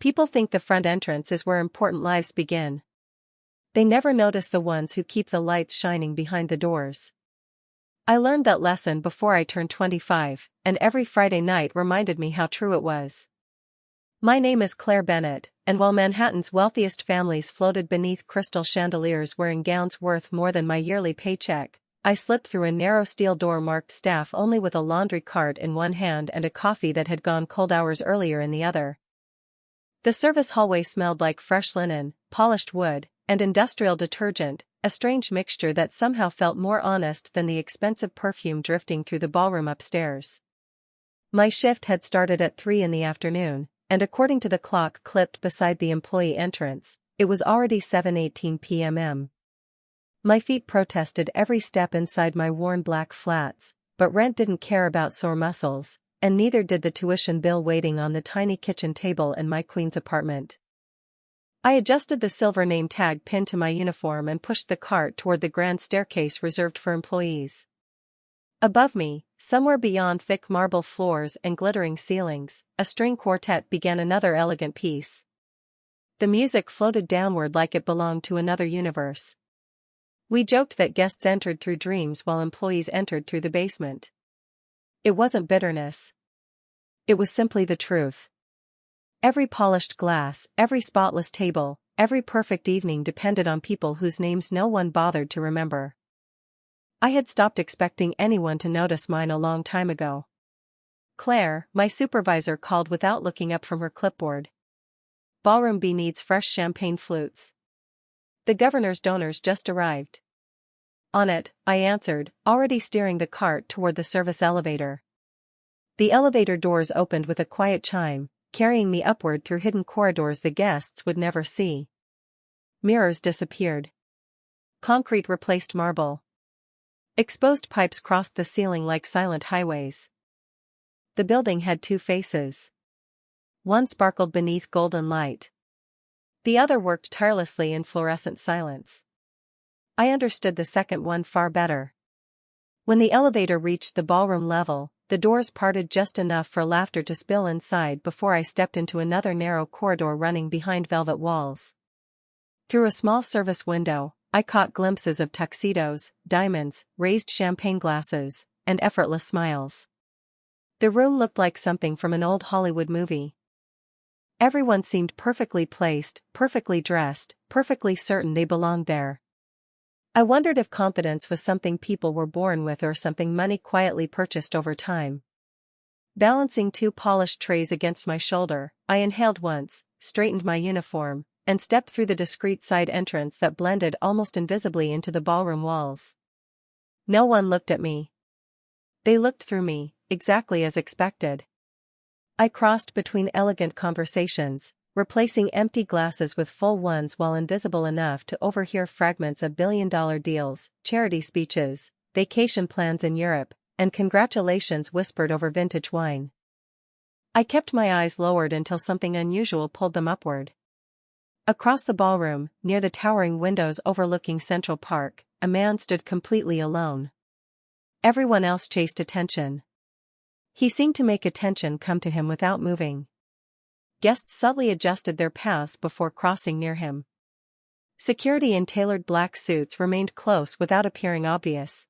People think the front entrance is where important lives begin. They never notice the ones who keep the lights shining behind the doors. I learned that lesson before I turned 25, and every Friday night reminded me how true it was. My name is Claire Bennett, and while Manhattan's wealthiest families floated beneath crystal chandeliers wearing gowns worth more than my yearly paycheck, I slipped through a narrow steel door marked staff only with a laundry cart in one hand and a coffee that had gone cold hours earlier in the other. The service hallway smelled like fresh linen, polished wood, and industrial detergent, a strange mixture that somehow felt more honest than the expensive perfume drifting through the ballroom upstairs. My shift had started at 3 in the afternoon, and according to the clock clipped beside the employee entrance, it was already 7:18 p.m. My feet protested every step inside my worn black flats, but rent didn't care about sore muscles, and neither did the tuition bill waiting on the tiny kitchen table in my queen's apartment. I adjusted the silver name tag pinned to my uniform and pushed the cart toward the grand staircase reserved for employees. Above me, somewhere beyond thick marble floors and glittering ceilings, a string quartet began another elegant piece. The music floated downward like it belonged to another universe. We joked that guests entered through dreams while employees entered through the basement. It wasn't bitterness. It was simply the truth. Every polished glass, every spotless table, every perfect evening depended on people whose names no one bothered to remember. I had stopped expecting anyone to notice mine a long time ago. Claire, my supervisor, called without looking up from her clipboard. Ballroom B needs fresh champagne flutes. The governor's donors just arrived. On it, I answered, already steering the cart toward the service elevator. The elevator doors opened with a quiet chime, carrying me upward through hidden corridors the guests would never see. Mirrors disappeared. Concrete replaced marble. Exposed pipes crossed the ceiling like silent highways. The building had two faces. One sparkled beneath golden light. The other worked tirelessly in fluorescent silence. I understood the second one far better. When the elevator reached the ballroom level, the doors parted just enough for laughter to spill inside before I stepped into another narrow corridor running behind velvet walls. Through a small service window, I caught glimpses of tuxedos, diamonds, raised champagne glasses, and effortless smiles. The room looked like something from an old Hollywood movie. Everyone seemed perfectly placed, perfectly dressed, perfectly certain they belonged there. I wondered if confidence was something people were born with or something money quietly purchased over time. Balancing two polished trays against my shoulder, I inhaled once, straightened my uniform, and stepped through the discreet side entrance that blended almost invisibly into the ballroom walls. No one looked at me. They looked through me, exactly as expected. I crossed between elegant conversations, replacing empty glasses with full ones while invisible enough to overhear fragments of billion-dollar deals, charity speeches, vacation plans in Europe, and congratulations whispered over vintage wine. I kept my eyes lowered until something unusual pulled them upward. Across the ballroom, near the towering windows overlooking Central Park, a man stood completely alone. Everyone else chased attention. He seemed to make attention come to him without moving. Guests subtly adjusted their paths before crossing near him. Security in tailored black suits remained close without appearing obvious.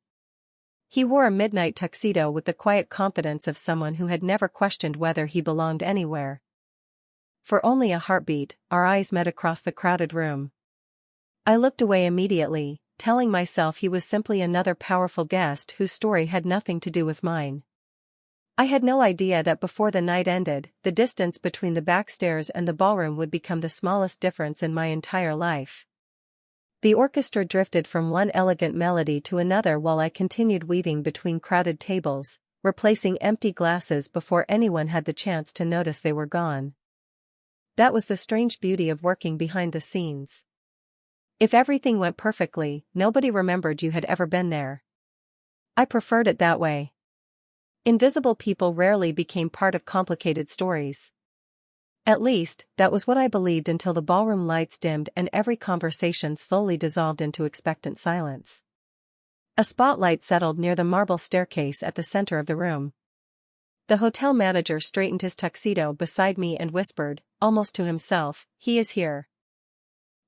He wore a midnight tuxedo with the quiet confidence of someone who had never questioned whether he belonged anywhere. For only a heartbeat, our eyes met across the crowded room. I looked away immediately, telling myself he was simply another powerful guest whose story had nothing to do with mine. I had no idea that before the night ended, the distance between the backstairs and the ballroom would become the smallest difference in my entire life. The orchestra drifted from one elegant melody to another while I continued weaving between crowded tables, replacing empty glasses before anyone had the chance to notice they were gone. That was the strange beauty of working behind the scenes. If everything went perfectly, nobody remembered you had ever been there. I preferred it that way. Invisible people rarely became part of complicated stories. At least, that was what I believed until the ballroom lights dimmed and every conversation slowly dissolved into expectant silence. A spotlight settled near the marble staircase at the center of the room. The hotel manager straightened his tuxedo beside me and whispered, almost to himself, "He is here."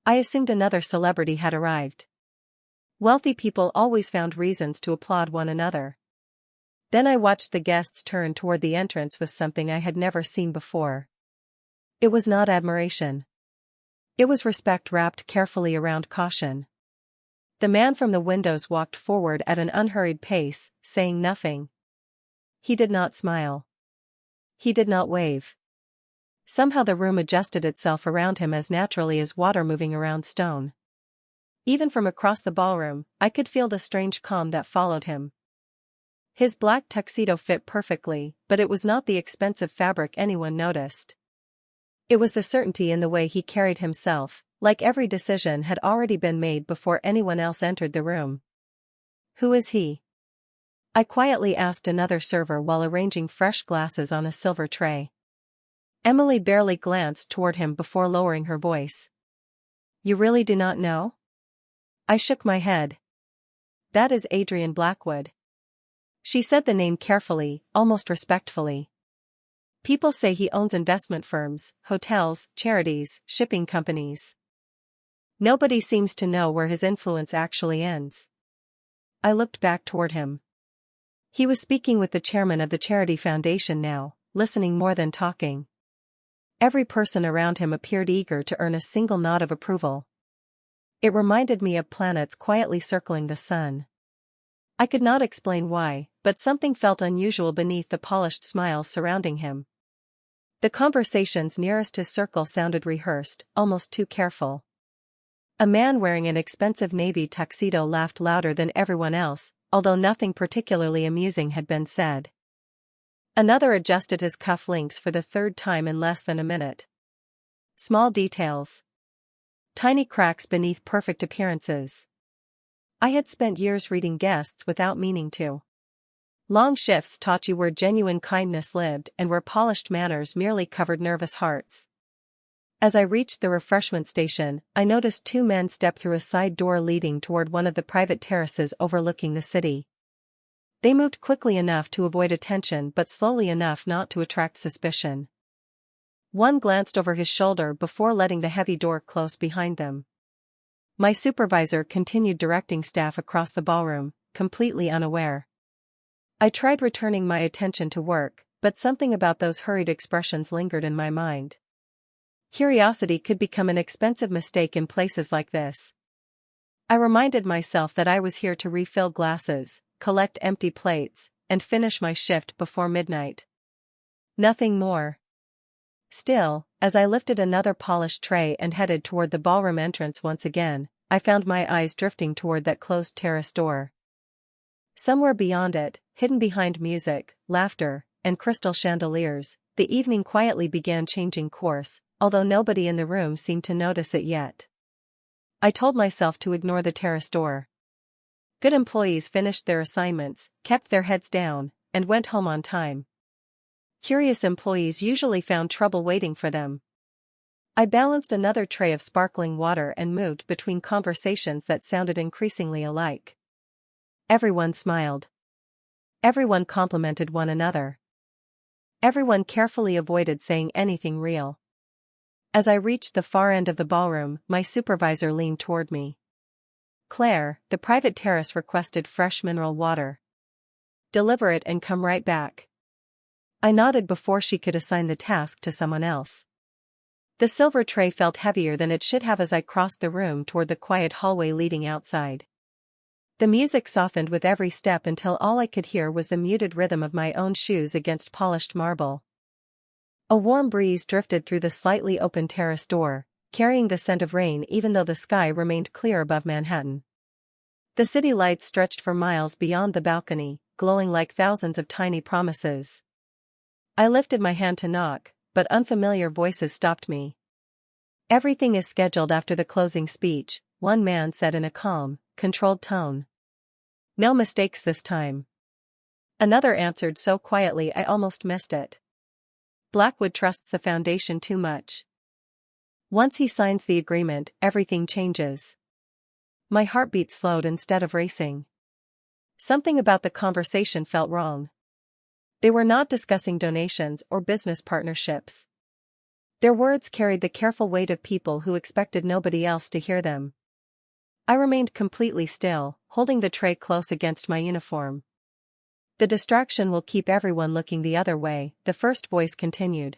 I assumed another celebrity had arrived. Wealthy people always found reasons to applaud one another. Then I watched the guests turn toward the entrance with something I had never seen before. It was not admiration. It was respect wrapped carefully around caution. The man from the windows walked forward at an unhurried pace, saying nothing. He did not smile. He did not wave. Somehow the room adjusted itself around him as naturally as water moving around stone. Even from across the ballroom, I could feel the strange calm that followed him. His black tuxedo fit perfectly, but it was not the expensive fabric anyone noticed. It was the certainty in the way he carried himself, like every decision had already been made before anyone else entered the room. "Who is he?" I quietly asked another server while arranging fresh glasses on a silver tray. Emily barely glanced toward him before lowering her voice. "You really do not know?" I shook my head. "That is Adrian Blackwood." She said the name carefully, almost respectfully. "People say he owns investment firms, hotels, charities, shipping companies. Nobody seems to know where his influence actually ends." I looked back toward him. He was speaking with the chairman of the charity foundation now, listening more than talking. Every person around him appeared eager to earn a single nod of approval. It reminded me of planets quietly circling the sun. I could not explain why, but something felt unusual beneath the polished smiles surrounding him. The conversations nearest his circle sounded rehearsed, almost too careful. A man wearing an expensive navy tuxedo laughed louder than everyone else, although nothing particularly amusing had been said. Another adjusted his cuff links for the third time in less than a minute. Small details. Tiny cracks beneath perfect appearances. I had spent years reading guests without meaning to. Long shifts taught you where genuine kindness lived and where polished manners merely covered nervous hearts. As I reached the refreshment station, I noticed two men step through a side door leading toward one of the private terraces overlooking the city. They moved quickly enough to avoid attention but slowly enough not to attract suspicion. One glanced over his shoulder before letting the heavy door close behind them. My supervisor continued directing staff across the ballroom, completely unaware. I tried returning my attention to work, but something about those hurried expressions lingered in my mind. Curiosity could become an expensive mistake in places like this. I reminded myself that I was here to refill glasses, collect empty plates, and finish my shift before midnight. Nothing more. Still, as I lifted another polished tray and headed toward the ballroom entrance once again, I found my eyes drifting toward that closed terrace door. Somewhere beyond it, hidden behind music, laughter, and crystal chandeliers, the evening quietly began changing course, although nobody in the room seemed to notice it yet. I told myself to ignore the terrace door. Good employees finished their assignments, kept their heads down, and went home on time. Curious employees usually found trouble waiting for them. I balanced another tray of sparkling water and moved between conversations that sounded increasingly alike. Everyone smiled. Everyone complimented one another. Everyone carefully avoided saying anything real. As I reached the far end of the ballroom, my supervisor leaned toward me. "Claire, the private terrace requested fresh mineral water. Deliver it and come right back." I nodded before she could assign the task to someone else. The silver tray felt heavier than it should have as I crossed the room toward the quiet hallway leading outside. The music softened with every step until all I could hear was the muted rhythm of my own shoes against polished marble. A warm breeze drifted through the slightly open terrace door, carrying the scent of rain even though the sky remained clear above Manhattan. The city lights stretched for miles beyond the balcony, glowing like thousands of tiny promises. I lifted my hand to knock, but unfamiliar voices stopped me. "Everything is scheduled after the closing speech," one man said in a calm, controlled tone. "No mistakes this time." Another answered so quietly I almost missed it. "Blackwood trusts the foundation too much. Once he signs the agreement, everything changes." My heartbeat slowed instead of racing. Something about the conversation felt wrong. They were not discussing donations or business partnerships. Their words carried the careful weight of people who expected nobody else to hear them. I remained completely still, holding the tray close against my uniform. The distraction will keep everyone looking the other way, the first voice continued.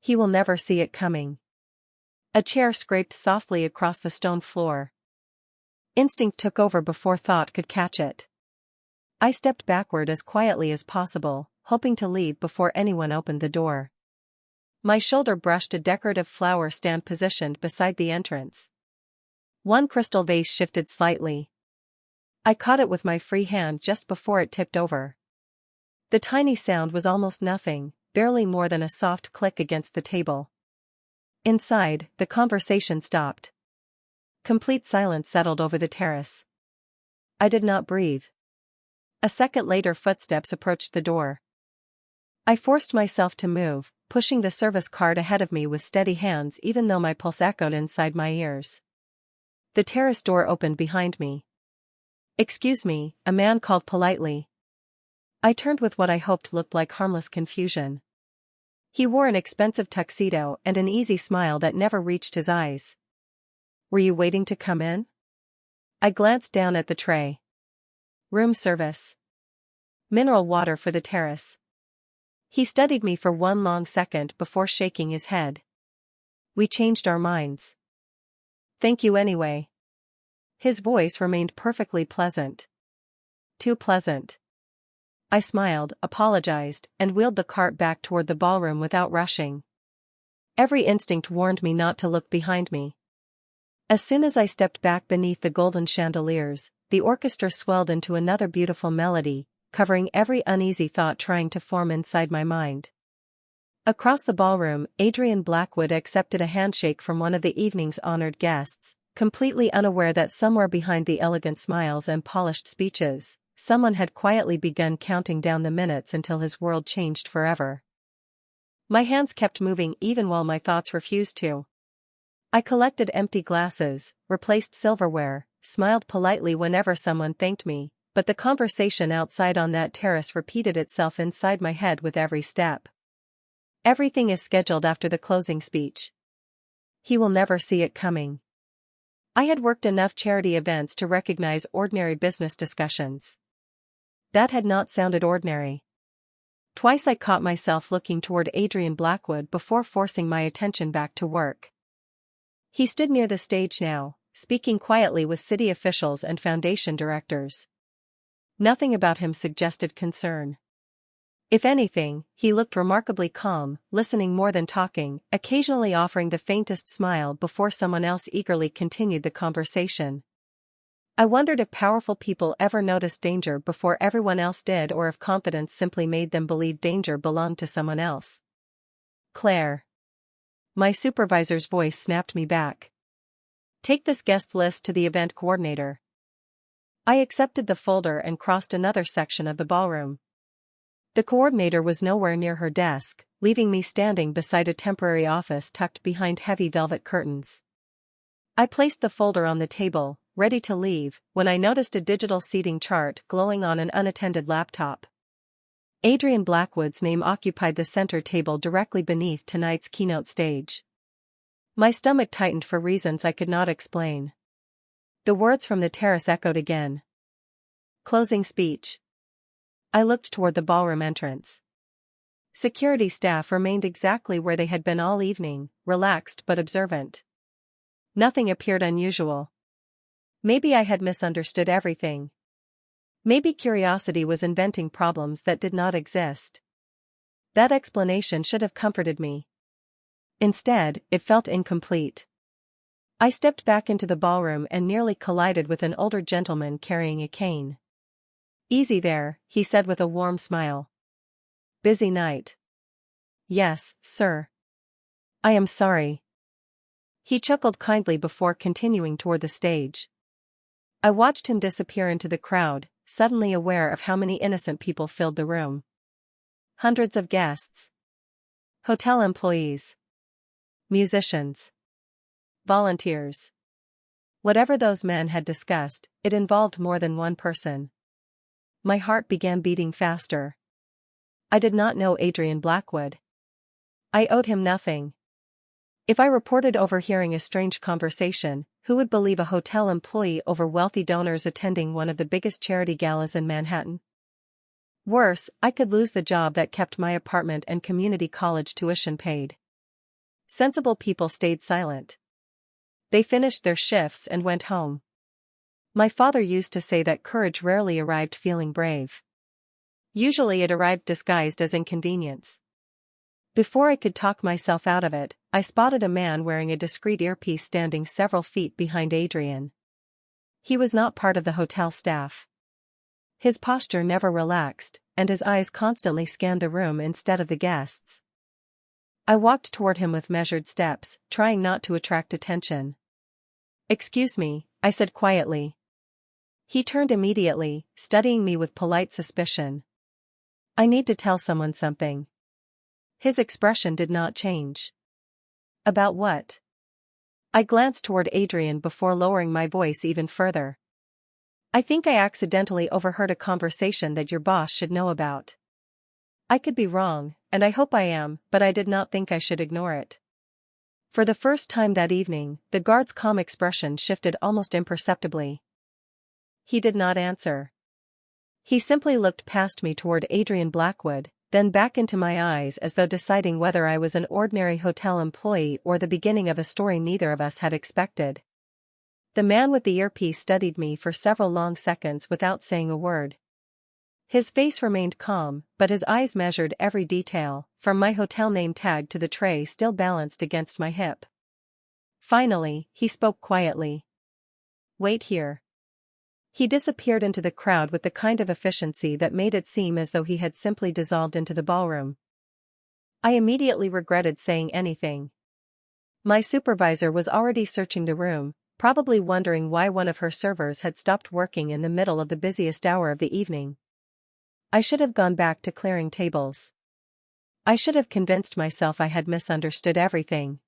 He will never see it coming. A chair scraped softly across the stone floor. Instinct took over before thought could catch it. I stepped backward as quietly as possible, hoping to leave before anyone opened the door. My shoulder brushed a decorative flower stand positioned beside the entrance. One crystal vase shifted slightly. I caught it with my free hand just before it tipped over. The tiny sound was almost nothing, barely more than a soft click against the table. Inside, the conversation stopped. Complete silence settled over the terrace. I did not breathe. A second later, footsteps approached the door. I forced myself to move, pushing the service cart ahead of me with steady hands even though my pulse echoed inside my ears. The terrace door opened behind me. "Excuse me," a man called politely. I turned with what I hoped looked like harmless confusion. He wore an expensive tuxedo and an easy smile that never reached his eyes. "Were you waiting to come in?" I glanced down at the tray. "Room service. Mineral water for the terrace." He studied me for one long second before shaking his head. "We changed our minds." "Thank you anyway." His voice remained perfectly pleasant. "Too pleasant." I smiled, apologized, and wheeled the cart back toward the ballroom without rushing. Every instinct warned me not to look behind me. As soon as I stepped back beneath the golden chandeliers, the orchestra swelled into another beautiful melody, covering every uneasy thought trying to form inside my mind. Across the ballroom, Adrian Blackwood accepted a handshake from one of the evening's honored guests, completely unaware that somewhere behind the elegant smiles and polished speeches, someone had quietly begun counting down the minutes until his world changed forever. My hands kept moving even while my thoughts refused to. I collected empty glasses, replaced silverware, smiled politely whenever someone thanked me, but the conversation outside on that terrace repeated itself inside my head with every step. "Everything is scheduled after the closing speech. He will never see it coming." I had worked enough charity events to recognize ordinary business discussions. That had not sounded ordinary. Twice I caught myself looking toward Adrian Blackwood before forcing my attention back to work. He stood near the stage now, speaking quietly with city officials and foundation directors. Nothing about him suggested concern. If anything, he looked remarkably calm, listening more than talking, occasionally offering the faintest smile before someone else eagerly continued the conversation. I wondered if powerful people ever noticed danger before everyone else did, or if confidence simply made them believe danger belonged to someone else. "Claire." My supervisor's voice snapped me back. "Take this guest list to the event coordinator." I accepted the folder and crossed another section of the ballroom. The coordinator was nowhere near her desk, leaving me standing beside a temporary office tucked behind heavy velvet curtains. I placed the folder on the table, ready to leave, when I noticed a digital seating chart glowing on an unattended laptop. Adrian Blackwood's name occupied the center table directly beneath tonight's keynote stage. My stomach tightened for reasons I could not explain. The words from the terrace echoed again. "Closing speech." I looked toward the ballroom entrance. Security staff remained exactly where they had been all evening, relaxed but observant. Nothing appeared unusual. Maybe I had misunderstood everything. Maybe curiosity was inventing problems that did not exist. That explanation should have comforted me. Instead, it felt incomplete. I stepped back into the ballroom and nearly collided with an older gentleman carrying a cane. "Easy there," he said with a warm smile. "Busy night?" "Yes, sir." "I am sorry." He chuckled kindly before continuing toward the stage. I watched him disappear into the crowd, suddenly aware of how many innocent people filled the room. Hundreds of guests. Hotel employees. Musicians. Volunteers. Whatever those men had discussed, it involved more than one person. My heart began beating faster. I did not know Adrian Blackwood. I owed him nothing. If I reported overhearing a strange conversation, who would believe a hotel employee over wealthy donors attending one of the biggest charity galas in Manhattan? Worse, I could lose the job that kept my apartment and community college tuition paid. Sensible people stayed silent. They finished their shifts and went home. My father used to say that courage rarely arrived feeling brave. Usually it arrived disguised as inconvenience. Before I could talk myself out of it, I spotted a man wearing a discreet earpiece standing several feet behind Adrian. He was not part of the hotel staff. His posture never relaxed, and his eyes constantly scanned the room instead of the guests. I walked toward him with measured steps, trying not to attract attention. "Excuse me," I said quietly. He turned immediately, studying me with polite suspicion. "I need to tell someone something." His expression did not change. "About what?" I glanced toward Adrian before lowering my voice even further. "I think I accidentally overheard a conversation that your boss should know about. I could be wrong, and I hope I am, but I did not think I should ignore it." For the first time that evening, the guard's calm expression shifted almost imperceptibly. He did not answer. He simply looked past me toward Adrian Blackwood, then back into my eyes as though deciding whether I was an ordinary hotel employee or the beginning of a story neither of us had expected. The man with the earpiece studied me for several long seconds without saying a word. His face remained calm, but his eyes measured every detail, from my hotel name tag to the tray still balanced against my hip. Finally, he spoke quietly. "Wait here." He disappeared into the crowd with the kind of efficiency that made it seem as though he had simply dissolved into the ballroom. I immediately regretted saying anything. My supervisor was already searching the room, probably wondering why one of her servers had stopped working in the middle of the busiest hour of the evening. I should have gone back to clearing tables. I should have convinced myself I had misunderstood everything.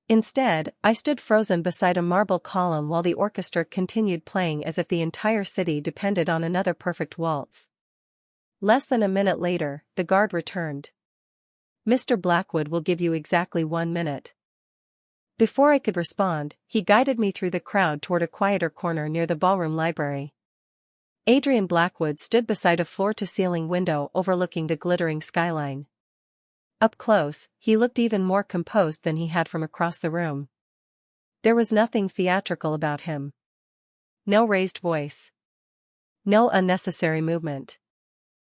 Instead, I stood frozen beside a marble column while the orchestra continued playing as if the entire city depended on another perfect waltz. Less than a minute later, the guard returned. "Mr. Blackwood will give you exactly 1 minute." Before I could respond, he guided me through the crowd toward a quieter corner near the ballroom library. Adrian Blackwood stood beside a floor-to-ceiling window overlooking the glittering skyline. Up close, he looked even more composed than he had from across the room. There was nothing theatrical about him. No raised voice. No unnecessary movement.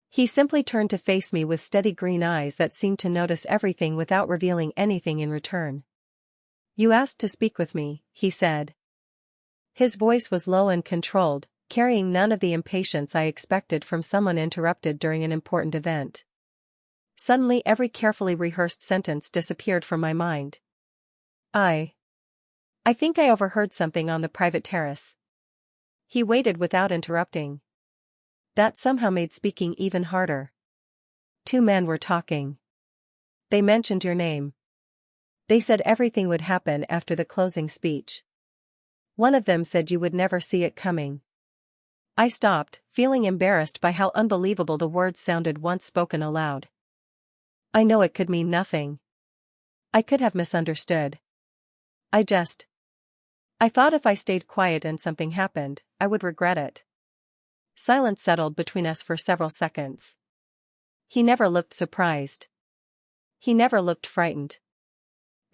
He simply turned to face me with steady green eyes that seemed to notice everything without revealing anything in return. "You asked to speak with me," he said. His voice was low and controlled, carrying none of the impatience I expected from someone interrupted during an important event. Suddenly every carefully rehearsed sentence disappeared from my mind. I think I overheard something on the private terrace." He waited without interrupting. That somehow made speaking even harder. "2 men were talking. They mentioned your name. They said everything would happen after the closing speech. One of them said you would never see it coming." I stopped, feeling embarrassed by how unbelievable the words sounded once spoken aloud. I know it could mean nothing. I could have misunderstood. I thought if I stayed quiet and something happened, I would regret it." Silence settled between us for several seconds. He never looked surprised. He never looked frightened.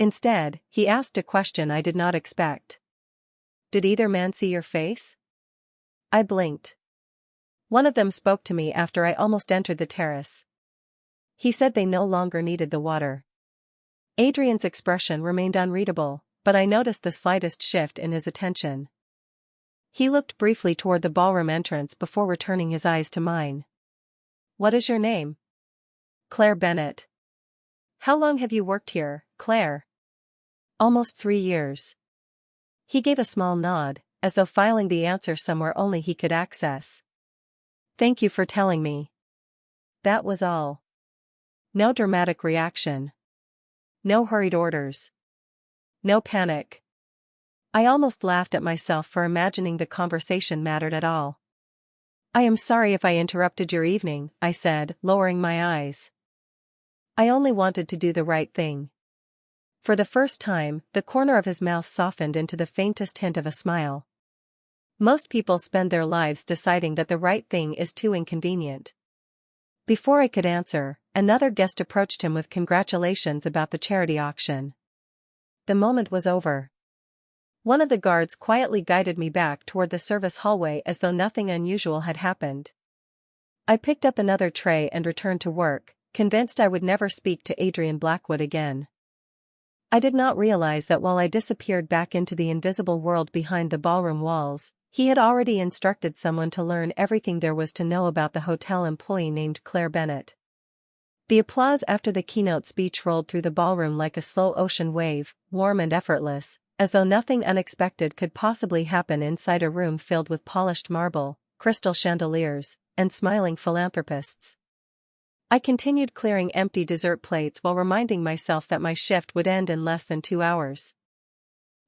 Instead, he asked a question I did not expect. "Did either man see your face?" I blinked. "One of them spoke to me after I almost entered the terrace. He said they no longer needed the water." Adrian's expression remained unreadable, but I noticed the slightest shift in his attention. He looked briefly toward the ballroom entrance before returning his eyes to mine. "What is your name?" "Claire Bennett." "How long have you worked here, Claire?" "Almost 3 years." He gave a small nod, as though filing the answer somewhere only he could access. "Thank you for telling me." That was all. No dramatic reaction. No hurried orders. No panic. I almost laughed at myself for imagining the conversation mattered at all. I am sorry if I interrupted your evening, I said, lowering my eyes. I only wanted to do the right thing. For the first time, the corner of his mouth softened into the faintest hint of a smile. Most people spend their lives deciding that the right thing is too inconvenient. Before I could answer, another guest approached him with congratulations about the charity auction. The moment was over. One of the guards quietly guided me back toward the service hallway as though nothing unusual had happened. I picked up another tray and returned to work, convinced I would never speak to Adrian Blackwood again. I did not realize that while I disappeared back into the invisible world behind the ballroom walls, he had already instructed someone to learn everything there was to know about the hotel employee named Claire Bennett. The applause after the keynote speech rolled through the ballroom like a slow ocean wave, warm and effortless, as though nothing unexpected could possibly happen inside a room filled with polished marble, crystal chandeliers, and smiling philanthropists. I continued clearing empty dessert plates while reminding myself that my shift would end in less than 2 hours.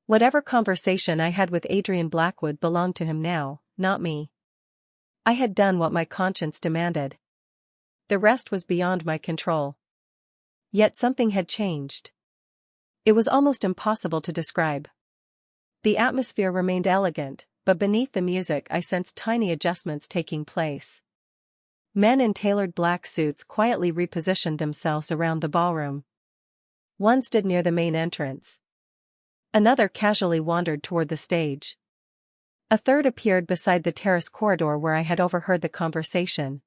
Whatever conversation I had with Adrian Blackwood belonged to him now, not me. I had done what my conscience demanded. The rest was beyond my control. Yet something had changed. It was almost impossible to describe. The atmosphere remained elegant, but beneath the music I sensed tiny adjustments taking place. Men in tailored black suits quietly repositioned themselves around the ballroom. One stood near the main entrance. Another casually wandered toward the stage. A third appeared beside the terrace corridor where I had overheard the conversation.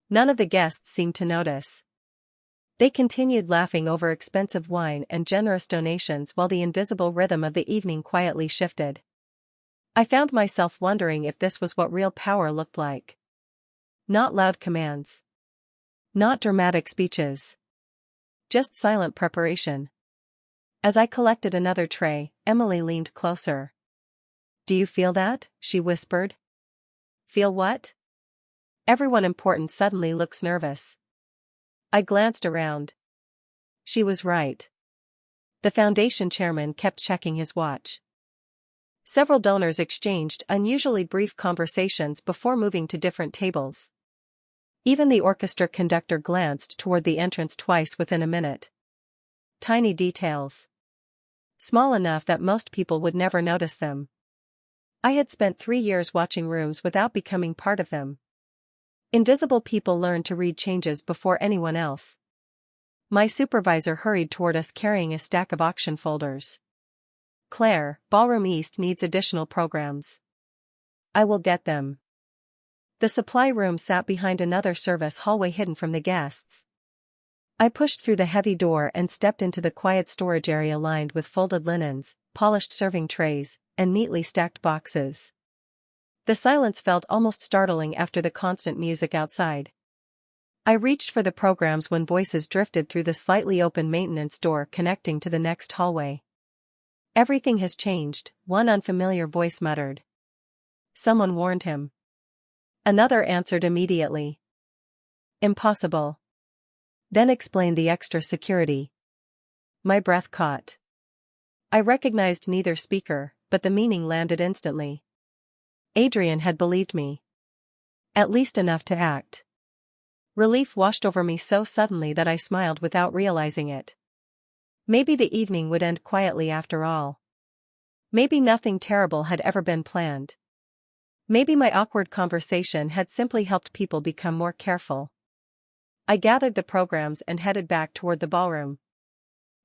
None of the guests seemed to notice. They continued laughing over expensive wine and generous donations while the invisible rhythm of the evening quietly shifted. I found myself wondering if this was what real power looked like. Not loud commands. Not dramatic speeches. Just silent preparation. As I collected another tray, Emily leaned closer. "Do you feel that?" she whispered. "Feel what?" Everyone important suddenly looks nervous. I glanced around. She was right. The foundation chairman kept checking his watch. Several donors exchanged unusually brief conversations before moving to different tables. Even the orchestra conductor glanced toward the entrance twice within a minute. Tiny details. Small enough that most people would never notice them. I had spent 3 years watching rooms without becoming part of them. Invisible people learn to read changes before anyone else. My supervisor hurried toward us carrying a stack of auction folders. "Claire, Ballroom East needs additional programs." "I will get them." The supply room sat behind another service hallway hidden from the guests. I pushed through the heavy door and stepped into the quiet storage area lined with folded linens, polished serving trays, and neatly stacked boxes. The silence felt almost startling after the constant music outside. I reached for the programs when voices drifted through the slightly open maintenance door connecting to the next hallway. "Everything has changed," one unfamiliar voice muttered. Someone warned him. Another answered immediately. "Impossible." Then explained the extra security. My breath caught. I recognized neither speaker, but the meaning landed instantly. Adrian had believed me. At least enough to act. Relief washed over me so suddenly that I smiled without realizing it. Maybe the evening would end quietly after all. Maybe nothing terrible had ever been planned. Maybe my awkward conversation had simply helped people become more careful. I gathered the programs and headed back toward the ballroom.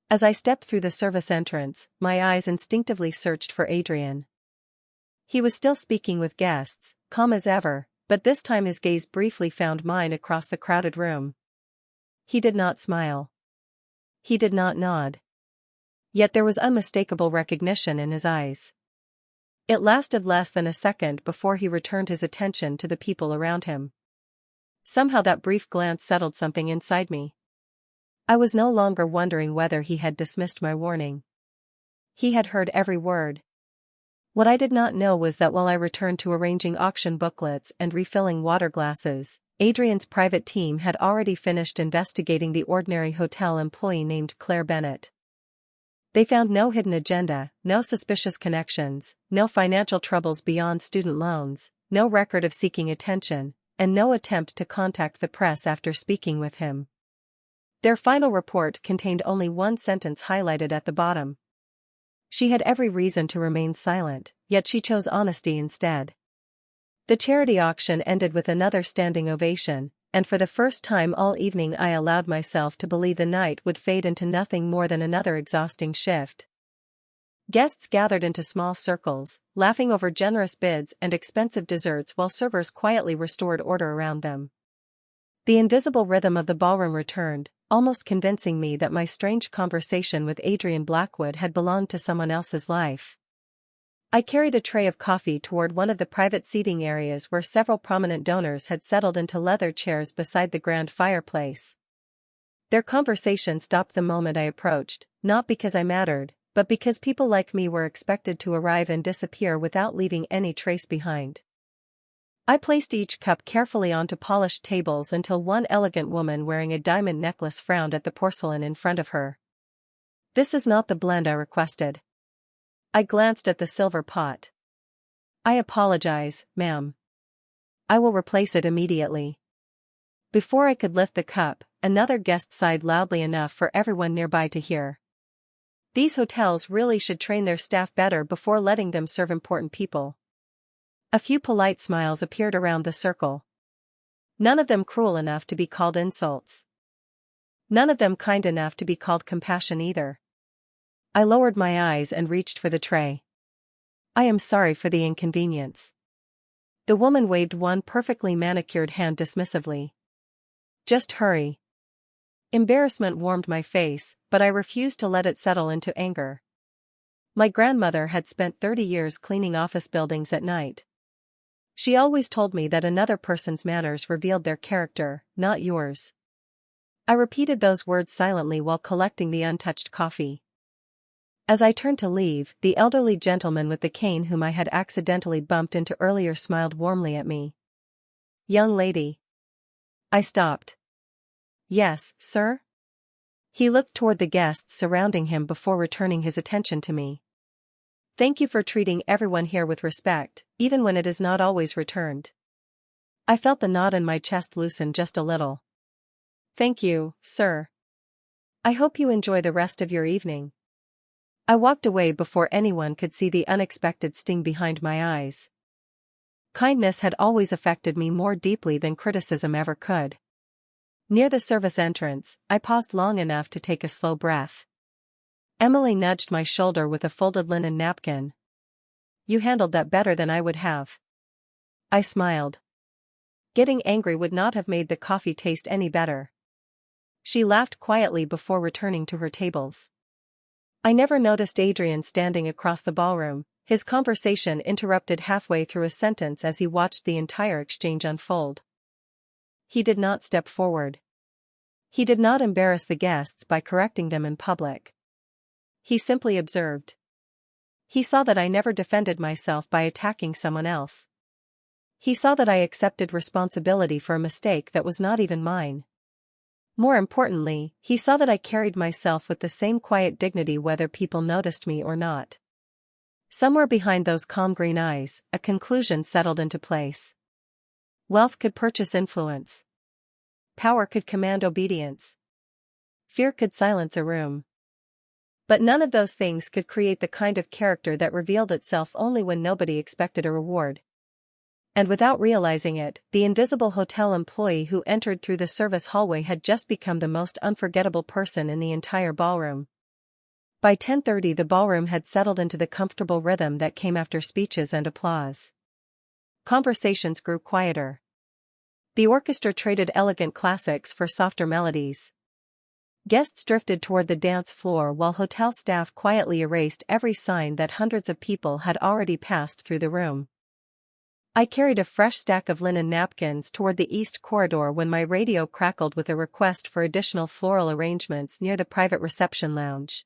As I stepped through the service entrance, my eyes instinctively searched for Adrian. He was still speaking with guests, calm as ever, but this time his gaze briefly found mine across the crowded room. He did not smile. He did not nod. Yet there was unmistakable recognition in his eyes. It lasted less than a second before he returned his attention to the people around him. Somehow that brief glance settled something inside me. I was no longer wondering whether he had dismissed my warning. He had heard every word. What I did not know was that while I returned to arranging auction booklets and refilling water glasses, Adrian's private team had already finished investigating the ordinary hotel employee named Claire Bennett. They found no hidden agenda, no suspicious connections, no financial troubles beyond student loans, no record of seeking attention, and no attempt to contact the press after speaking with him. Their final report contained only one sentence highlighted at the bottom. She had every reason to remain silent, yet she chose honesty instead. The charity auction ended with another standing ovation, and for the first time all evening I allowed myself to believe the night would fade into nothing more than another exhausting shift. Guests gathered into small circles, laughing over generous bids and expensive desserts while servers quietly restored order around them. The invisible rhythm of the ballroom returned, almost convincing me that my strange conversation with Adrian Blackwood had belonged to someone else's life. I carried a tray of coffee toward one of the private seating areas where several prominent donors had settled into leather chairs beside the grand fireplace. Their conversation stopped the moment I approached, not because I mattered, but because people like me were expected to arrive and disappear without leaving any trace behind. I placed each cup carefully onto polished tables until one elegant woman wearing a diamond necklace frowned at the porcelain in front of her. "This is not the blend I requested." I glanced at the silver pot. "I apologize, ma'am. I will replace it immediately." Before I could lift the cup, another guest sighed loudly enough for everyone nearby to hear. These hotels really should train their staff better before letting them serve important people. A few polite smiles appeared around the circle. None of them cruel enough to be called insults. None of them kind enough to be called compassion either. I lowered my eyes and reached for the tray. "I am sorry for the inconvenience." The woman waved one perfectly manicured hand dismissively. "Just hurry." Embarrassment warmed my face, but I refused to let it settle into anger. My grandmother had spent 30 years cleaning office buildings at night. She always told me that another person's manners revealed their character, not yours. I repeated those words silently while collecting the untouched coffee. As I turned to leave, the elderly gentleman with the cane whom I had accidentally bumped into earlier smiled warmly at me. "Young lady." I stopped. "Yes, sir?" He looked toward the guests surrounding him before returning his attention to me. "Thank you for treating everyone here with respect, even when it is not always returned." I felt the knot in my chest loosen just a little. "Thank you, sir. I hope you enjoy the rest of your evening." I walked away before anyone could see the unexpected sting behind my eyes. Kindness had always affected me more deeply than criticism ever could. Near the service entrance, I paused long enough to take a slow breath. Emily nudged my shoulder with a folded linen napkin. "You handled that better than I would have." I smiled. Getting angry would not have made the coffee taste any better. She laughed quietly before returning to her tables. I never noticed Adrian standing across the ballroom, his conversation interrupted halfway through a sentence as he watched the entire exchange unfold. He did not step forward. He did not embarrass the guests by correcting them in public. He simply observed. He saw that I never defended myself by attacking someone else. He saw that I accepted responsibility for a mistake that was not even mine. More importantly, he saw that I carried myself with the same quiet dignity whether people noticed me or not. Somewhere behind those calm green eyes, a conclusion settled into place. Wealth could purchase influence. Power could command obedience. Fear could silence a room. But none of those things could create the kind of character that revealed itself only when nobody expected a reward. And without realizing it, the invisible hotel employee who entered through the service hallway had just become the most unforgettable person in the entire ballroom. By 10:30 the ballroom had settled into the comfortable rhythm that came after speeches and applause. Conversations grew quieter. The orchestra traded elegant classics for softer melodies. Guests drifted toward the dance floor while hotel staff quietly erased every sign that hundreds of people had already passed through the room. I carried a fresh stack of linen napkins toward the east corridor when my radio crackled with a request for additional floral arrangements near the private reception lounge.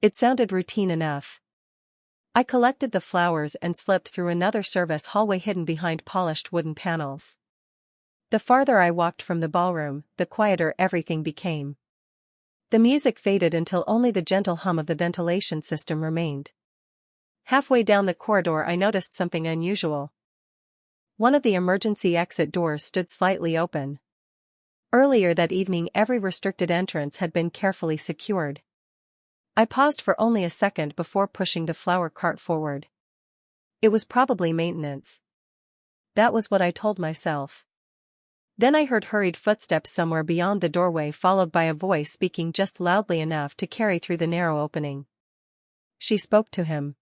It sounded routine enough. I collected the flowers and slipped through another service hallway hidden behind polished wooden panels. The farther I walked from the ballroom, the quieter everything became. The music faded until only the gentle hum of the ventilation system remained. Halfway down the corridor I noticed something unusual. One of the emergency exit doors stood slightly open. Earlier that evening, every restricted entrance had been carefully secured. I paused for only a second before pushing the flower cart forward. It was probably maintenance. That was what I told myself. Then I heard hurried footsteps somewhere beyond the doorway, followed by a voice speaking just loudly enough to carry through the narrow opening. She spoke to him.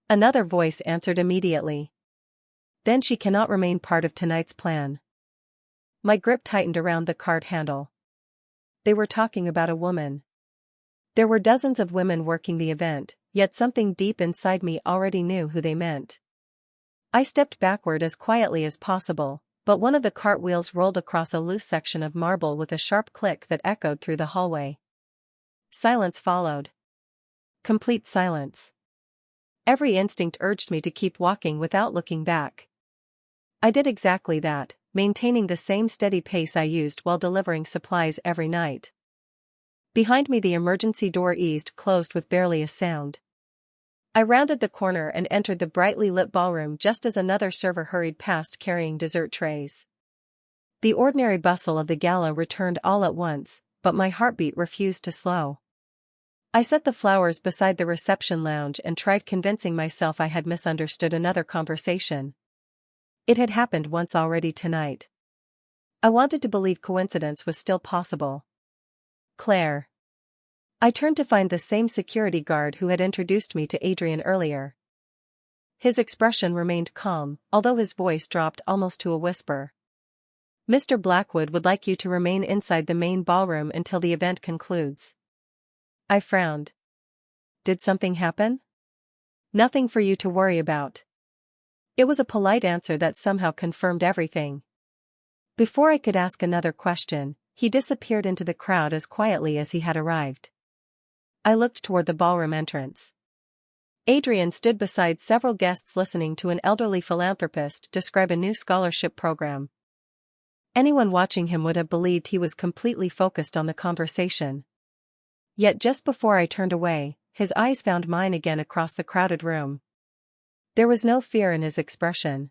Another voice answered immediately. Then she cannot remain part of tonight's plan. My grip tightened around the cart handle. They were talking about a woman. There were dozens of women working the event, yet something deep inside me already knew who they meant. I stepped backward as quietly as possible, but one of the cart wheels rolled across a loose section of marble with a sharp click that echoed through the hallway. Silence followed. Complete silence. Every instinct urged me to keep walking without looking back. I did exactly that, maintaining the same steady pace I used while delivering supplies every night. Behind me, the emergency door eased closed with barely a sound. I rounded the corner and entered the brightly lit ballroom just as another server hurried past carrying dessert trays. The ordinary bustle of the gala returned all at once, but my heartbeat refused to slow. I set the flowers beside the reception lounge and tried convincing myself I had misunderstood another conversation. It had happened once already tonight. I wanted to believe coincidence was still possible. Claire. I turned to find the same security guard who had introduced me to Adrian earlier. His expression remained calm, although his voice dropped almost to a whisper. Mr. Blackwood would like you to remain inside the main ballroom until the event concludes. I frowned. Did something happen? Nothing for you to worry about. It was a polite answer that somehow confirmed everything. Before I could ask another question, he disappeared into the crowd as quietly as he had arrived. I looked toward the ballroom entrance. Adrian stood beside several guests listening to an elderly philanthropist describe a new scholarship program. Anyone watching him would have believed he was completely focused on the conversation. Yet just before I turned away, his eyes found mine again across the crowded room. There was no fear in his expression.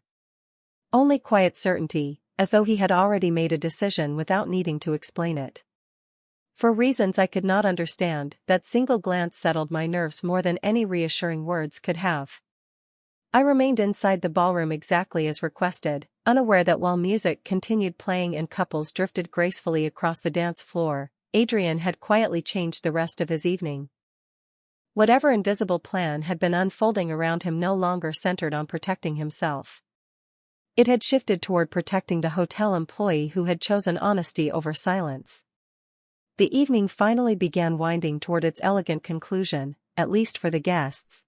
Only quiet certainty, as though he had already made a decision without needing to explain it. For reasons I could not understand, that single glance settled my nerves more than any reassuring words could have. I remained inside the ballroom exactly as requested, unaware that while music continued playing and couples drifted gracefully across the dance floor, Adrian had quietly changed the rest of his evening. Whatever invisible plan had been unfolding around him no longer centered on protecting himself. It had shifted toward protecting the hotel employee who had chosen honesty over silence. The evening finally began winding toward its elegant conclusion, at least for the guests.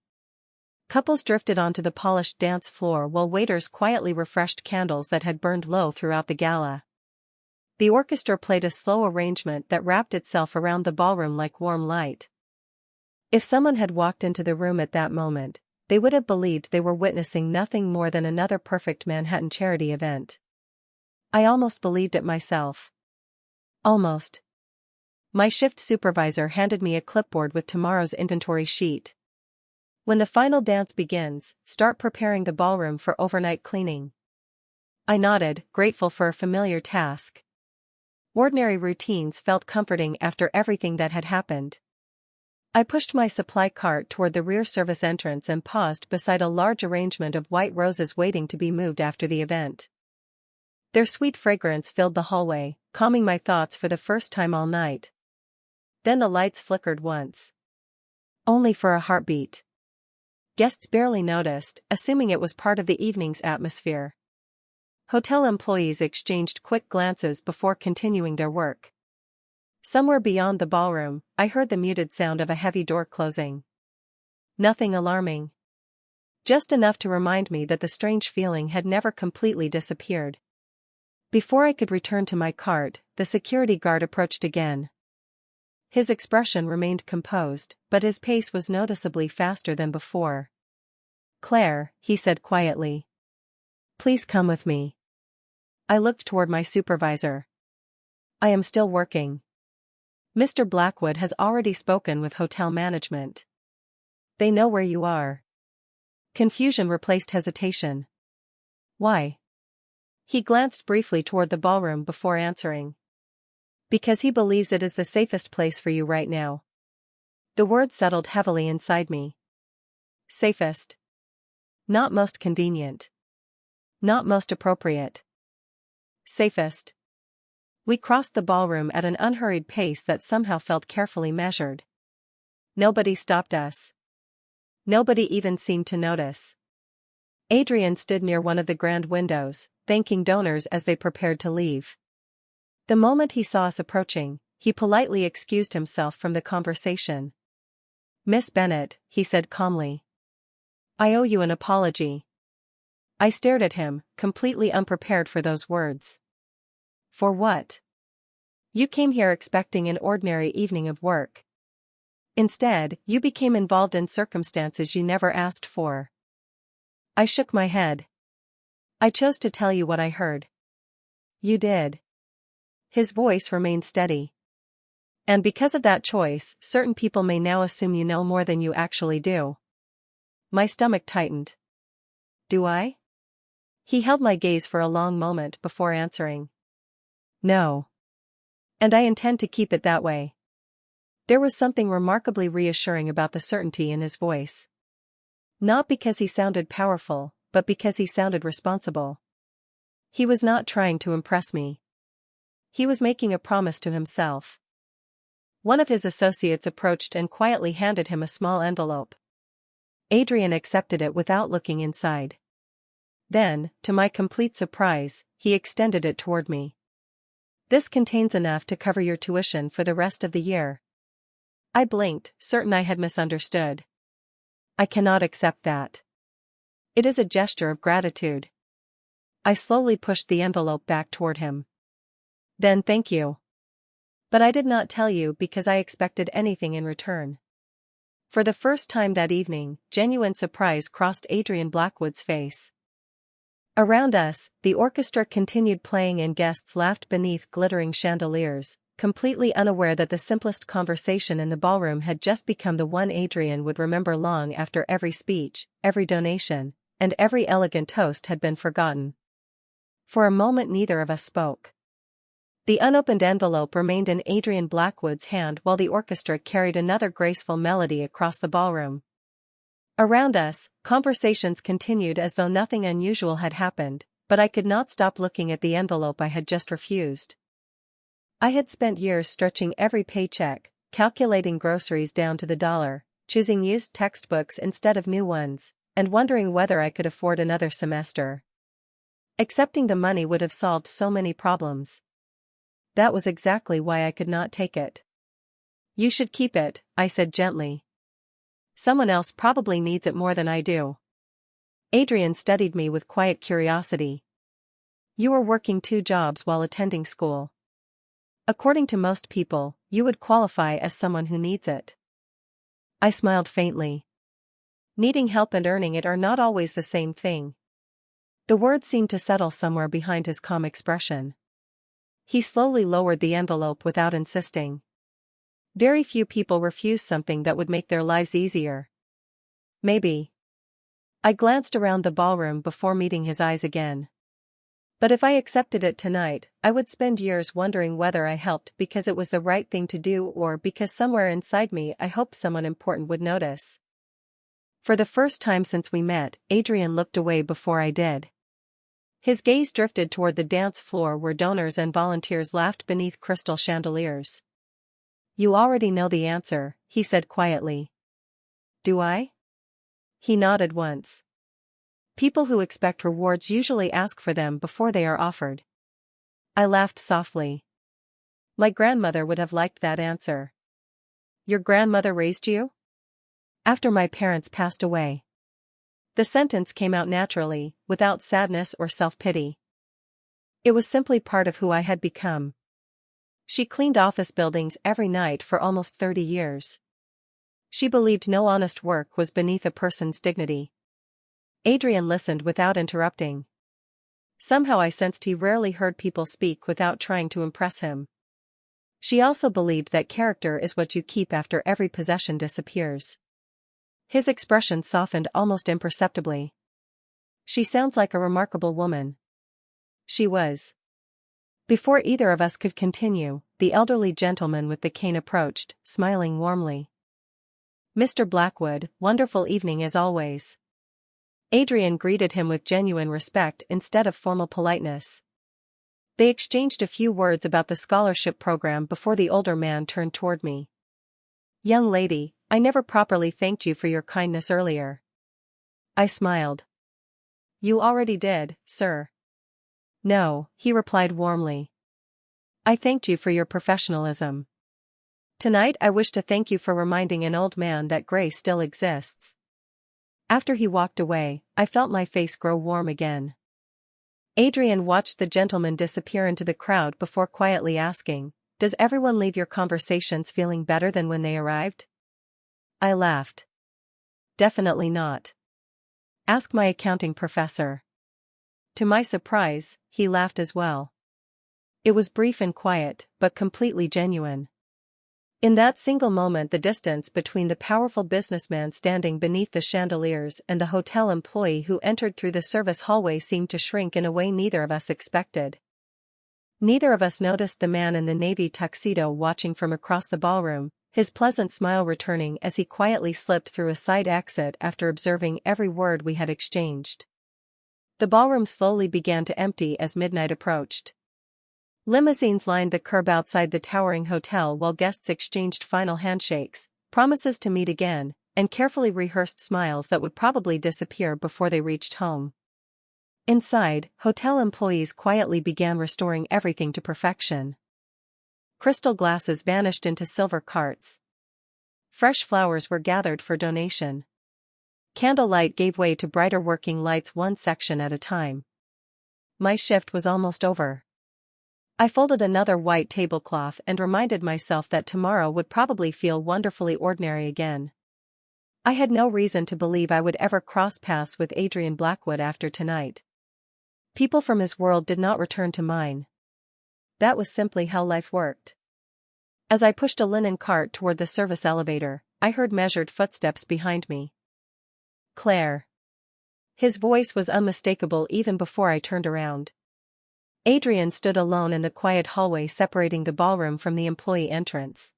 Couples drifted onto the polished dance floor while waiters quietly refreshed candles that had burned low throughout the gala. The orchestra played a slow arrangement that wrapped itself around the ballroom like warm light. If someone had walked into the room at that moment, they would have believed they were witnessing nothing more than another perfect Manhattan charity event. I almost believed it myself. Almost. My shift supervisor handed me a clipboard with tomorrow's inventory sheet. When the final dance begins, start preparing the ballroom for overnight cleaning. I nodded, grateful for a familiar task. Ordinary routines felt comforting after everything that had happened. I pushed my supply cart toward the rear service entrance and paused beside a large arrangement of white roses waiting to be moved after the event. Their sweet fragrance filled the hallway, calming my thoughts for the first time all night. Then the lights flickered once. Only for a heartbeat. Guests barely noticed, assuming it was part of the evening's atmosphere. Hotel employees exchanged quick glances before continuing their work. Somewhere beyond the ballroom, I heard the muted sound of a heavy door closing. Nothing alarming. Just enough to remind me that the strange feeling had never completely disappeared. Before I could return to my cart, the security guard approached again. His expression remained composed, but his pace was noticeably faster than before. "Claire," he said quietly. "Please come with me." I looked toward my supervisor. "I am still working. Mr. Blackwood has already spoken with hotel management. They know where you are." Confusion replaced hesitation. "Why?" He glanced briefly toward the ballroom before answering. Because he believes it is the safest place for you right now. The word settled heavily inside me. Safest. Not most convenient. Not most appropriate. Safest. We crossed the ballroom at an unhurried pace that somehow felt carefully measured. Nobody stopped us. Nobody even seemed to notice. Adrian stood near one of the grand windows, thanking donors as they prepared to leave. The moment he saw us approaching, he politely excused himself from the conversation. "Miss Bennett," he said calmly. "I owe you an apology." I stared at him, completely unprepared for those words. For what? You came here expecting an ordinary evening of work. Instead, you became involved in circumstances you never asked for. I shook my head. I chose to tell you what I heard. You did. His voice remained steady. And because of that choice, certain people may now assume you know more than you actually do. My stomach tightened. Do I? He held my gaze for a long moment before answering. No. And I intend to keep it that way. There was something remarkably reassuring about the certainty in his voice. Not because he sounded powerful, but because he sounded responsible. He was not trying to impress me. He was making a promise to himself. One of his associates approached and quietly handed him a small envelope. Adrian accepted it without looking inside. Then, to my complete surprise, he extended it toward me. This contains enough to cover your tuition for the rest of the year. I blinked, certain I had misunderstood. I cannot accept that. It is a gesture of gratitude. I slowly pushed the envelope back toward him. Then thank you. But I did not tell you because I expected anything in return. For the first time that evening, genuine surprise crossed Adrian Blackwood's face. Around us, the orchestra continued playing and guests laughed beneath glittering chandeliers, completely unaware that the simplest conversation in the ballroom had just become the one Adrian would remember long after every speech, every donation, and every elegant toast had been forgotten. For a moment neither of us spoke. The unopened envelope remained in Adrian Blackwood's hand while the orchestra carried another graceful melody across the ballroom. Around us, conversations continued as though nothing unusual had happened, but I could not stop looking at the envelope I had just refused. I had spent years stretching every paycheck, calculating groceries down to the dollar, choosing used textbooks instead of new ones, and wondering whether I could afford another semester. Accepting the money would have solved so many problems. That was exactly why I could not take it. You should keep it, I said gently. Someone else probably needs it more than I do. Adrian studied me with quiet curiosity. You are working 2 jobs while attending school. According to most people, you would qualify as someone who needs it. I smiled faintly. Needing help and earning it are not always the same thing. The words seemed to settle somewhere behind his calm expression. He slowly lowered the envelope without insisting. Very few people refuse something that would make their lives easier. Maybe. I glanced around the ballroom before meeting his eyes again. But if I accepted it tonight, I would spend years wondering whether I helped because it was the right thing to do or because somewhere inside me I hoped someone important would notice. For the first time since we met, Adrian looked away before I did. His gaze drifted toward the dance floor where donors and volunteers laughed beneath crystal chandeliers. You already know the answer, he said quietly. Do I? He nodded once. People who expect rewards usually ask for them before they are offered. I laughed softly. My grandmother would have liked that answer. Your grandmother raised you? After my parents passed away. The sentence came out naturally, without sadness or self-pity. It was simply part of who I had become. She cleaned office buildings every night for almost 30 years. She believed no honest work was beneath a person's dignity. Adrian listened without interrupting. Somehow I sensed he rarely heard people speak without trying to impress him. She also believed that character is what you keep after every possession disappears. His expression softened almost imperceptibly. She sounds like a remarkable woman. she was. Before either of us could continue, the elderly gentleman with the cane approached, smiling warmly. "Mr. Blackwood, wonderful evening as always." Adrian greeted him with genuine respect instead of formal politeness. They exchanged a few words about the scholarship program before the older man turned toward me. "Young lady, I never properly thanked you for your kindness earlier." I smiled. "You already did, sir." "No," he replied warmly. "I thanked you for your professionalism. Tonight I wish to thank you for reminding an old man that grace still exists." After he walked away, I felt my face grow warm again. Adrian watched the gentleman disappear into the crowd before quietly asking, "Does everyone leave your conversations feeling better than when they arrived?" I laughed. "Definitely not. Ask my accounting professor." To my surprise, he laughed as well. It was brief and quiet, but completely genuine. In that single moment, the distance between the powerful businessman standing beneath the chandeliers and the hotel employee who entered through the service hallway seemed to shrink in a way neither of us expected. Neither of us noticed the man in the navy tuxedo watching from across the ballroom, his pleasant smile returning as he quietly slipped through a side exit after observing every word we had exchanged. The ballroom slowly began to empty as midnight approached. Limousines lined the curb outside the towering hotel while guests exchanged final handshakes, promises to meet again, and carefully rehearsed smiles that would probably disappear before they reached home. Inside, hotel employees quietly began restoring everything to perfection. Crystal glasses vanished into silver carts. Fresh flowers were gathered for donation. Candlelight gave way to brighter working lights one section at a time. My shift was almost over. I folded another white tablecloth and reminded myself that tomorrow would probably feel wonderfully ordinary again. I had no reason to believe I would ever cross paths with Adrian Blackwood after tonight. People from his world did not return to mine. That was simply how life worked. As I pushed a linen cart toward the service elevator, I heard measured footsteps behind me. "Claire." His voice was unmistakable even before I turned around. Adrian stood alone in the quiet hallway separating the ballroom from the employee entrance.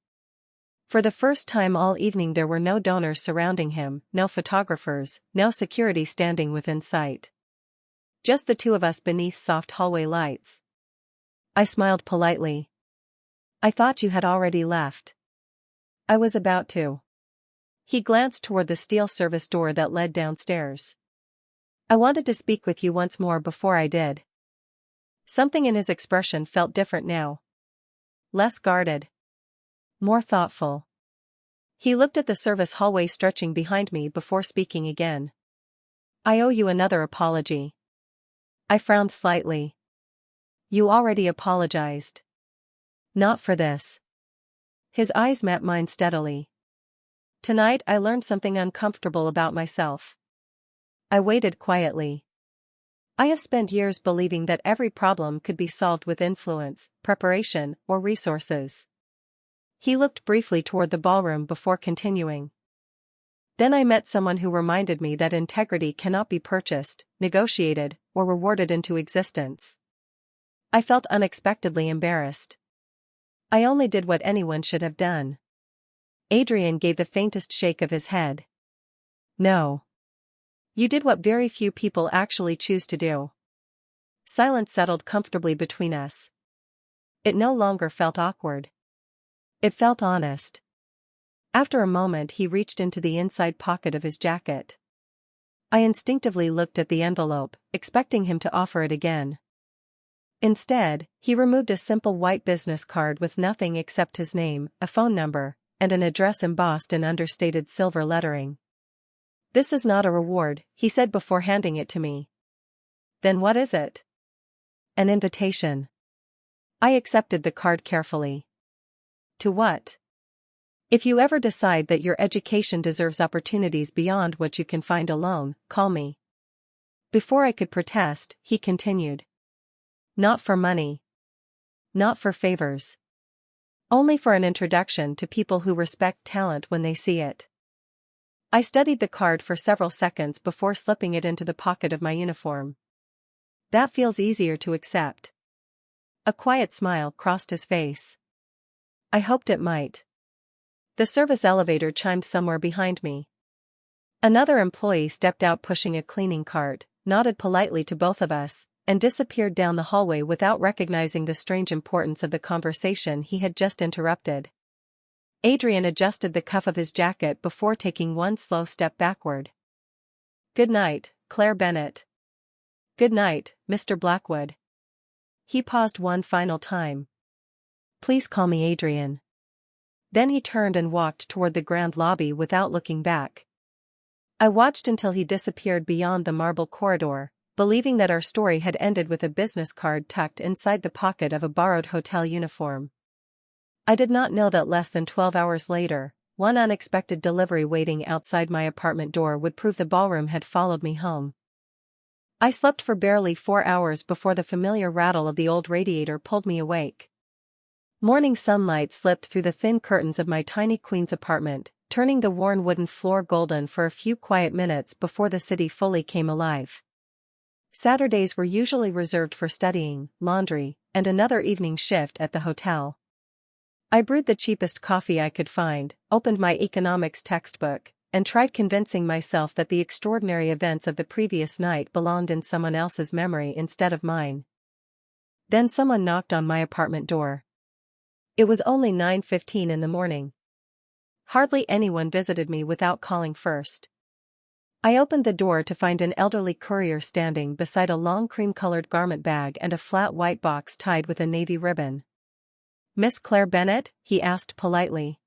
For the first time all evening there were no donors surrounding him, no photographers, no security standing within sight. Just the two of us beneath soft hallway lights. I smiled politely. "I thought you had already left." "I was about to." He glanced toward the steel service door that led downstairs. "I wanted to speak with you once more before I did." Something in his expression felt different now. Less guarded. More thoughtful. He looked at the service hallway stretching behind me before speaking again. "I owe you another apology." I frowned slightly. "You already apologized." "Not for this." His eyes met mine steadily. "Tonight I learned something uncomfortable about myself." I waited quietly. I have spent years believing that every problem could be solved with influence, preparation, or resources. He looked briefly toward the ballroom before continuing. "Then I met someone who reminded me that integrity cannot be purchased, negotiated, or rewarded into existence." I felt unexpectedly embarrassed. "I only did what anyone should have done." Adrian gave the faintest shake of his head. "No. You did what very few people actually choose to do." Silence settled comfortably between us. It no longer felt awkward. It felt honest. After a moment he reached into the inside pocket of his jacket. I instinctively looked at the envelope, expecting him to offer it again. Instead, he removed a simple white business card with nothing except his name, a phone number, and an address embossed in understated silver lettering. "This is not a reward," he said before handing it to me. "Then what is it?" "An invitation." I accepted the card carefully. "To what?" "If you ever decide that your education deserves opportunities beyond what you can find alone, call me." Before I could protest, he continued. "Not for money. Not for favors. Only for an introduction to people who respect talent when they see it." I studied the card for several seconds before slipping it into the pocket of my uniform. That feels easier to accept. A quiet smile crossed his face. I hoped it might. The service elevator chimed somewhere behind me. Another employee stepped out pushing a cleaning cart, nodded politely to both of us, and disappeared down the hallway without recognizing the strange importance of the conversation he had just interrupted. Adrian adjusted the cuff of his jacket before taking one slow step backward. Good night, Claire Bennett. Good night, Mr. Blackwood. He paused one final time. Please call me Adrian. Then he turned and walked toward the grand lobby without looking back. I watched until he disappeared beyond the marble corridor, believing that our story had ended with a business card tucked inside the pocket of a borrowed hotel uniform. I did not know that less than 12 hours later, one unexpected delivery waiting outside my apartment door would prove the ballroom had followed me home. I slept for barely 4 hours before the familiar rattle of the old radiator pulled me awake. Morning sunlight slipped through the thin curtains of my tiny Queens apartment, turning the worn wooden floor golden for a few quiet minutes before the city fully came alive. Saturdays were usually reserved for studying, laundry, and another evening shift at the hotel. I brewed the cheapest coffee I could find, opened my economics textbook, and tried convincing myself that the extraordinary events of the previous night belonged in someone else's memory instead of mine. Then someone knocked on my apartment door. It was only 9:15 in the morning. Hardly anyone visited me without calling first. I opened the door to find an elderly courier standing beside a long cream-colored garment bag and a flat white box tied with a navy ribbon. Miss Claire Bennett? He asked politely.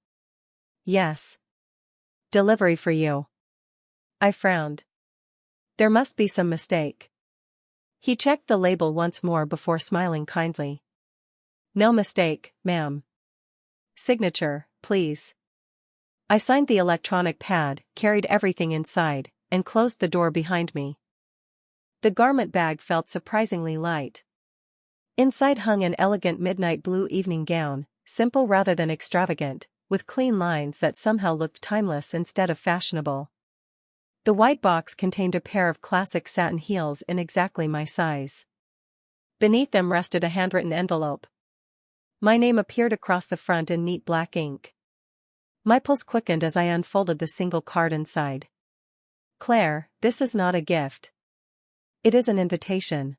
Yes. Delivery for you. I frowned. There must be some mistake. He checked the label once more before smiling kindly. No mistake, ma'am. Signature, please. I signed the electronic pad, carried everything inside, and closed the door behind me. The garment bag felt surprisingly light. Inside hung an elegant midnight blue evening gown, simple rather than extravagant, with clean lines that somehow looked timeless instead of fashionable. The white box contained a pair of classic satin heels in exactly my size. Beneath them rested a handwritten envelope. My name appeared across the front in neat black ink. My pulse quickened as I unfolded the single card inside. Claire, this is not a gift. It is an invitation.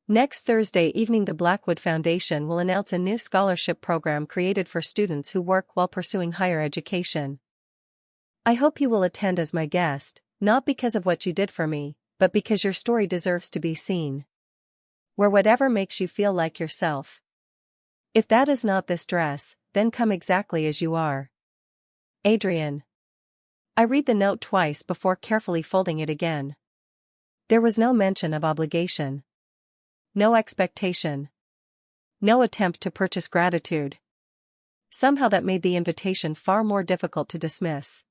Next Thursday evening the Blackwood Foundation will announce a new scholarship program created for students who work while pursuing higher education. I hope you will attend as my guest, not because of what you did for me, but because your story deserves to be seen. Wear whatever makes you feel like yourself. If that is not this dress, then come exactly as you are. Adrian. I read the note twice before carefully folding it again. There was no mention of obligation. No expectation. No attempt to purchase gratitude. Somehow that made the invitation far more difficult to dismiss.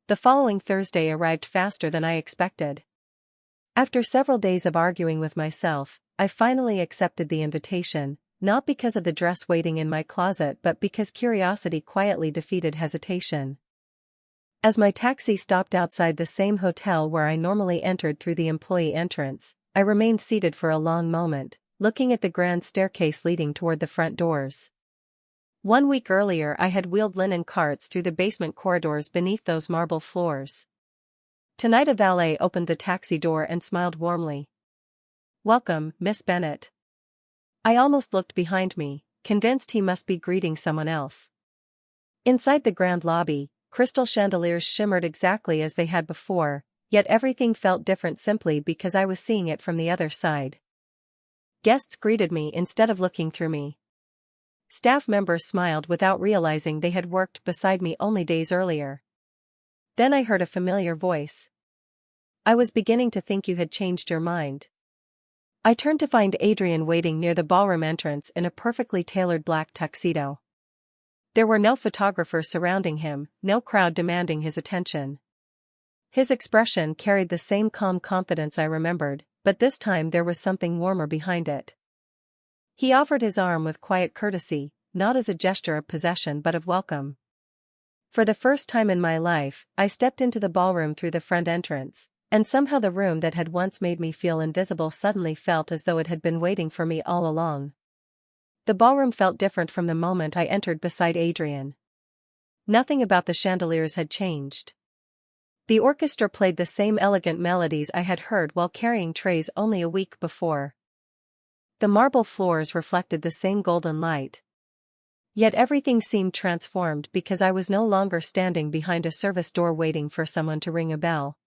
The following Thursday arrived faster than I expected. After several days of arguing with myself, I finally accepted the invitation, not because of the dress waiting in my closet but because curiosity quietly defeated hesitation. As my taxi stopped outside the same hotel where I normally entered through the employee entrance, I remained seated for a long moment, looking at the grand staircase leading toward the front doors. 1 week earlier I had wheeled linen carts through the basement corridors beneath those marble floors. Tonight a valet opened the taxi door and smiled warmly. Welcome, Miss Bennett. I almost looked behind me, convinced he must be greeting someone else. Inside the grand lobby, crystal chandeliers shimmered exactly as they had before, yet everything felt different simply because I was seeing it from the other side. Guests greeted me instead of looking through me. Staff members smiled without realizing they had worked beside me only days earlier. Then I heard a familiar voice. I was beginning to think you had changed your mind. I turned to find Adrian waiting near the ballroom entrance in a perfectly tailored black tuxedo. There were no photographers surrounding him, no crowd demanding his attention. His expression carried the same calm confidence I remembered, but this time there was something warmer behind it. He offered his arm with quiet courtesy, not as a gesture of possession but of welcome. For the first time in my life, I stepped into the ballroom through the front entrance, And somehow the room that had once made me feel invisible suddenly felt as though it had been waiting for me all along. The ballroom felt different from the moment I entered beside Adrian. Nothing about the chandeliers had changed. The orchestra played the same elegant melodies I had heard while carrying trays only a week before. The marble floors reflected the same golden light. Yet everything seemed transformed because I was no longer standing behind a service door waiting for someone to ring a bell.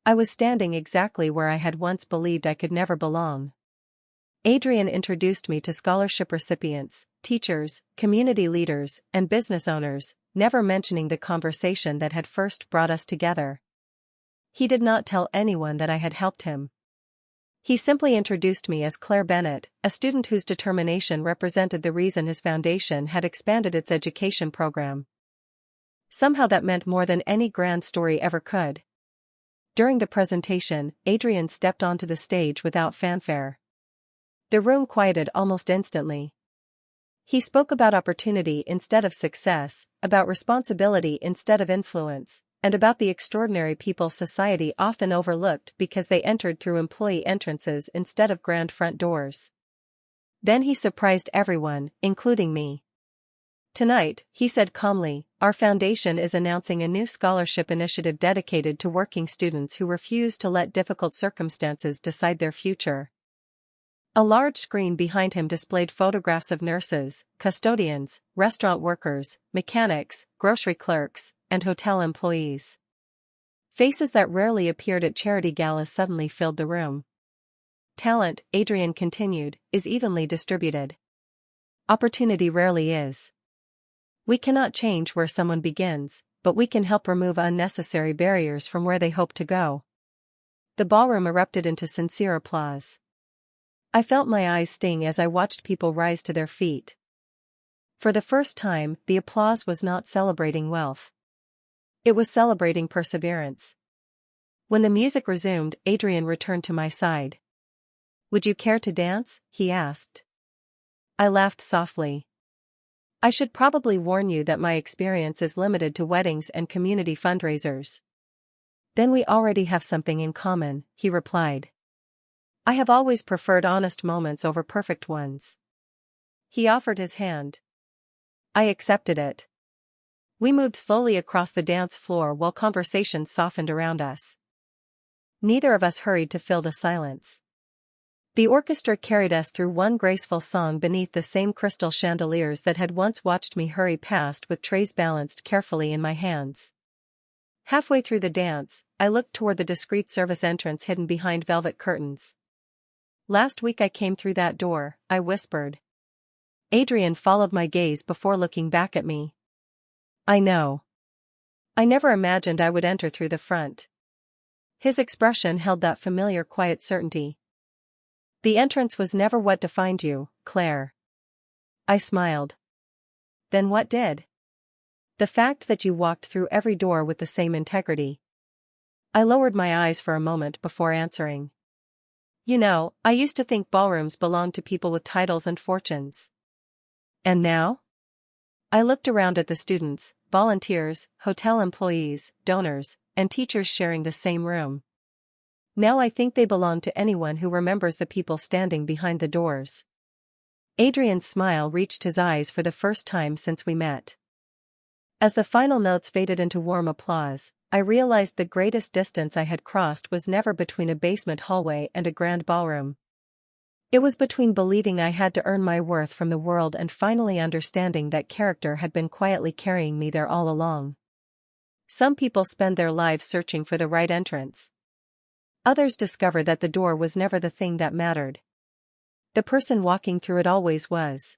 I was standing exactly where I had once believed I could never belong. Adrian introduced me to scholarship recipients, teachers, community leaders, and business owners, never mentioning the conversation that had first brought us together. He did not tell anyone that I had helped him. He simply introduced me as Claire Bennett, a student whose determination represented the reason his foundation had expanded its education program. Somehow that meant more than any grand story ever could. During the presentation, Adrian stepped onto the stage without fanfare. The room quieted almost instantly. He spoke about opportunity instead of success, about responsibility instead of influence, and about the extraordinary people society often overlooked because they entered through employee entrances instead of grand front doors. Then he surprised everyone, including me. "Tonight," he said calmly, "our foundation is announcing a new scholarship initiative dedicated to working students who refuse to let difficult circumstances decide their future." A large screen behind him displayed photographs of nurses, custodians, restaurant workers, mechanics, grocery clerks, and hotel employees. Faces that rarely appeared at charity galas suddenly filled the room. "Talent," Adrian continued, "is evenly distributed. Opportunity rarely is. We cannot change where someone begins, but we can help remove unnecessary barriers from where they hope to go." The ballroom erupted into sincere applause. I felt my eyes sting as I watched people rise to their feet. For the first time, the applause was not celebrating wealth. It was celebrating perseverance. When the music resumed, Adrian returned to my side. "Would you care to dance?" he asked. I laughed softly. "I should probably warn you that my experience is limited to weddings and community fundraisers." "Then we already have something in common," he replied. "I have always preferred honest moments over perfect ones." He offered his hand. I accepted it. We moved slowly across the dance floor while conversation softened around us. Neither of us hurried to fill the silence. The orchestra carried us through one graceful song beneath the same crystal chandeliers that had once watched me hurry past with trays balanced carefully in my hands. Halfway through the dance, I looked toward the discreet service entrance hidden behind velvet curtains. "Last week I came through that door," I whispered. Adrian followed my gaze before looking back at me. "I know. I never imagined I would enter through the front." His expression held that familiar quiet certainty. "The entrance was never what defined you, Claire." I smiled. "Then what did?" "The fact that you walked through every door with the same integrity." I lowered my eyes for a moment before answering. "You know, I used to think ballrooms belonged to people with titles and fortunes." "And now?" I looked around at the students, volunteers, hotel employees, donors, and teachers sharing the same room. "Now I think they belong to anyone who remembers the people standing behind the doors." Adrian's smile reached his eyes for the first time since we met. As the final notes faded into warm applause, I realized the greatest distance I had crossed was never between a basement hallway and a grand ballroom. It was between believing I had to earn my worth from the world and finally understanding that character had been quietly carrying me there all along. Some people spend their lives searching for the right entrance. Others discover that the door was never the thing that mattered. The person walking through it always was.